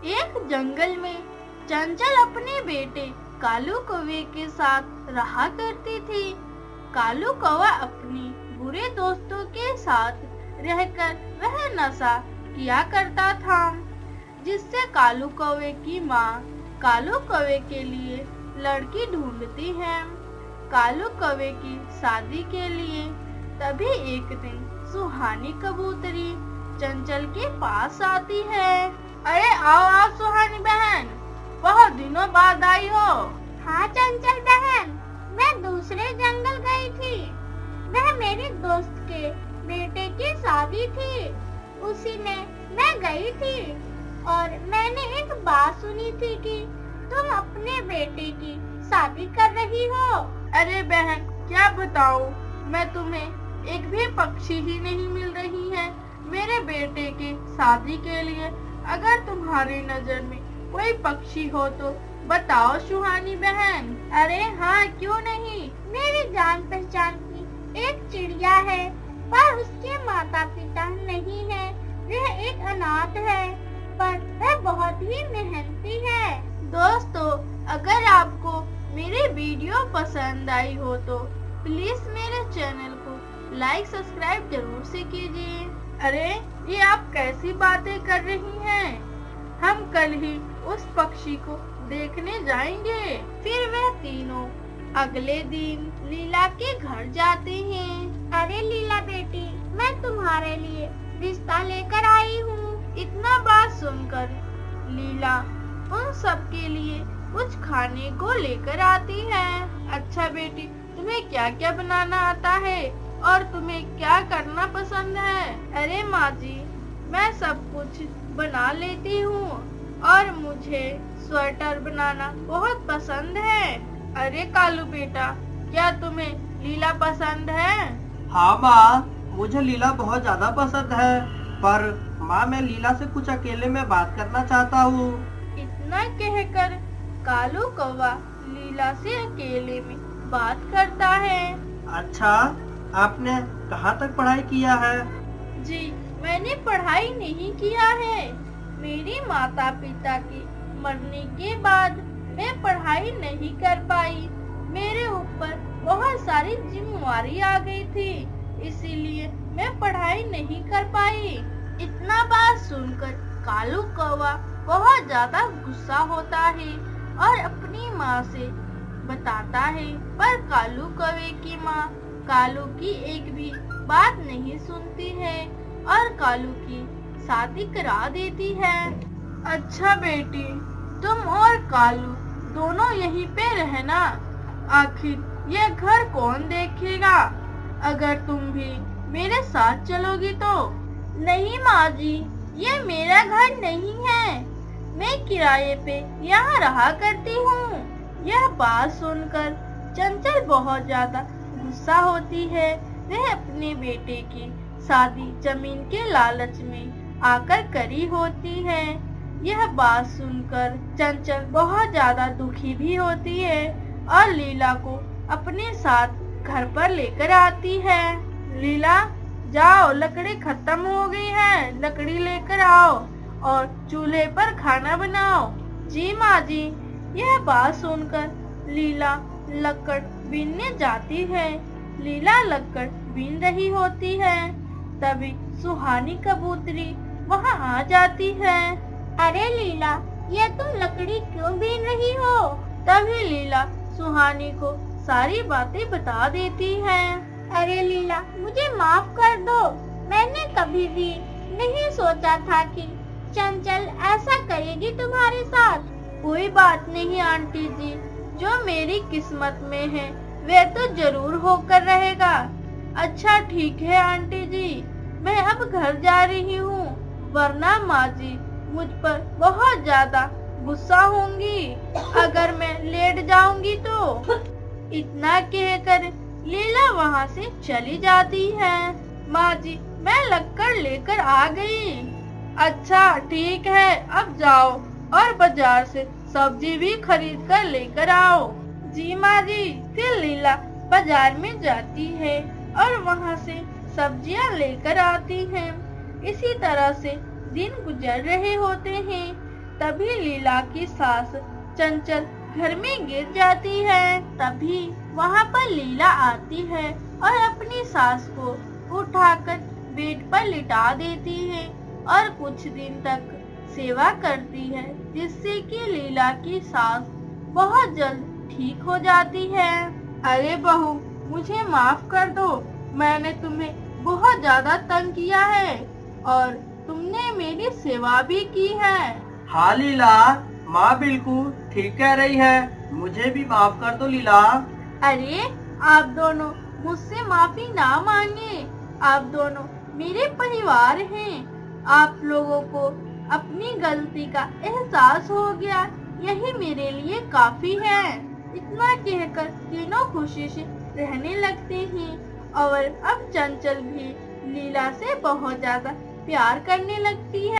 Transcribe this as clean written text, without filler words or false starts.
एक जंगल में चंचल अपने बेटे कालू कौवे के साथ रहा करती थी। कालू कौवा अपनी बुरे दोस्तों के साथ रहकर वह नशा किया करता था, जिससे कालू कौवे की माँ कालू कौवे के लिए लड़की ढूंढती है कालू कौवे की शादी के लिए। तभी एक दिन सुहानी कबूतरी चंचल के पास आती है। अरे आओ आओ सुहानी बहन, बहुत दिनों बाद आई हो। हाँ चंचल बहन, मैं दूसरे जंगल गई थी। वह मेरे दोस्त के बेटे की शादी थी, उसी में मैं गई थी और मैंने एक बात सुनी थी कि तुम अपने बेटे की शादी कर रही हो। अरे बहन, क्या बताऊं, मैं तुम्हें एक भी पक्षी ही नहीं मिल रही है मेरे बेटे की शादी के लिए। अगर तुम्हारी नजर में कोई पक्षी हो तो बताओ सुहानी बहन। अरे हाँ, क्यों नहीं, मेरी जान पहचान की एक चिड़िया है, पर उसके माता पिता नहीं है। वह एक अनाथ है, पर वह बहुत ही मेहनती है। दोस्तों, अगर आपको मेरी वीडियो पसंद आई हो तो प्लीज मेरे चैनल को लाइक सब्सक्राइब जरूर से कीजिए। अरे ये आप कैसी बातें कर रही हैं? हम कल ही उस पक्षी को देखने जाएंगे। फिर वह तीनों अगले दिन लीला के घर जाते हैं। अरे लीला बेटी, मैं तुम्हारे लिए रिश्ता लेकर आई हूँ। इतना बात सुनकर लीला उन सब के लिए कुछ खाने को लेकर आती है। अच्छा बेटी, तुम्हें क्या क्या बनाना आता है और तुम्हें क्या करना पसंद है? अरे माँ जी, मैं सब कुछ बना लेती हूँ और मुझे स्वेटर बनाना बहुत पसंद है। अरे कालू बेटा, क्या तुम्हें लीला पसंद है? हाँ माँ, मुझे लीला बहुत ज्यादा पसंद है, पर माँ मैं लीला से कुछ अकेले में बात करना चाहता हूँ। इतना कहकर कालू कौवा लीला से अकेले में बात करता है। अच्छा, आपने कहाँ तक पढ़ाई किया है? जी, मैंने पढ़ाई नहीं किया है। मेरी माता पिता के मरने के बाद मैं पढ़ाई नहीं कर पाई। मेरे ऊपर बहुत सारी जिम्मेवारी आ गई थी, इसीलिए मैं पढ़ाई नहीं कर पाई। इतना बात सुनकर कालू कौवा बहुत ज्यादा गुस्सा होता है और अपनी माँ से बताता है, पर कालू कौवे की माँ कालू की एक भी बात नहीं सुनती है और कालू की शादी करा देती है। अच्छा बेटी, तुम और कालू दोनों यहीं पे रहना। आखिर ये घर कौन देखेगा? अगर तुम भी मेरे साथ चलोगी तो। नहीं माँ जी, ये मेरा घर नहीं है, मैं किराए पे यहाँ रहा करती हूँ। यह बात सुनकर चंचल बहुत ज्यादा गुस्सा होती है। वह अपने बेटे की शादी जमीन के लालच में आकर करी होती है। यह बात सुनकर चंचल बहुत ज्यादा दुखी भी होती है और लीला को अपने साथ घर पर लेकर आती है। लीला, जाओ, लकड़ी खत्म हो गई है, लकड़ी लेकर आओ और चूल्हे पर खाना बनाओ। जी माँ जी। यह बात सुनकर लीला लकड़ बीनने जाती है। लीला लकड़ बीन रही होती है, तभी सुहानी कबूतरी वहाँ आ जाती है। अरे लीला, ये तुम लकड़ी क्यों बीन रही हो? तभी लीला सुहानी को सारी बातें बता देती है। अरे लीला, मुझे माफ कर दो, मैंने कभी भी नहीं सोचा था कि चंचल ऐसा करेगी तुम्हारे साथ। कोई बात नहीं आंटी जी, जो मेरी किस्मत में है वह तो जरूर होकर रहेगा। अच्छा ठीक है आंटी जी, मैं अब घर जा रही हूँ, वरना माँ जी मुझ पर बहुत ज्यादा गुस्सा होंगी अगर मैं लेट जाऊंगी तो। इतना कहकर लीला वहाँ से चली जाती है। माँ जी, मैं लकड़ लेकर आ गई। अच्छा ठीक है, अब जाओ और बाजार से सब्जी भी खरीद कर लेकर आओ। जी माँ जी। फिर लीला बाजार में जाती है और वहाँ से सब्जियाँ लेकर आती हैं। इसी तरह से दिन गुजर रहे होते हैं। तभी लीला की सास चंचल घर में गिर जाती है। तभी वहाँ पर लीला आती है और अपनी सास को उठाकर बेड पर लिटा देती है और कुछ दिन तक सेवा करती है, जिससे कि लीला की सास बहुत जल्द ठीक हो जाती है। अरे बहू, मुझे माफ कर दो, मैंने तुम्हें बहुत ज्यादा तंग किया है और तुमने मेरी सेवा भी की है। हाँ लीला, माँ बिल्कुल ठीक कह रही है, मुझे भी माफ कर दो लीला। अरे आप दोनों मुझसे माफी ना मांगे, आप दोनों मेरे परिवार हैं। आप लोगों को अपनी गलती का एहसास हो गया, यही मेरे लिए काफी है। इतना कहकर तीनों खुशी से रहने लगते हैं और अब चंचल भी लीला से बहुत ज्यादा प्यार करने लगती है।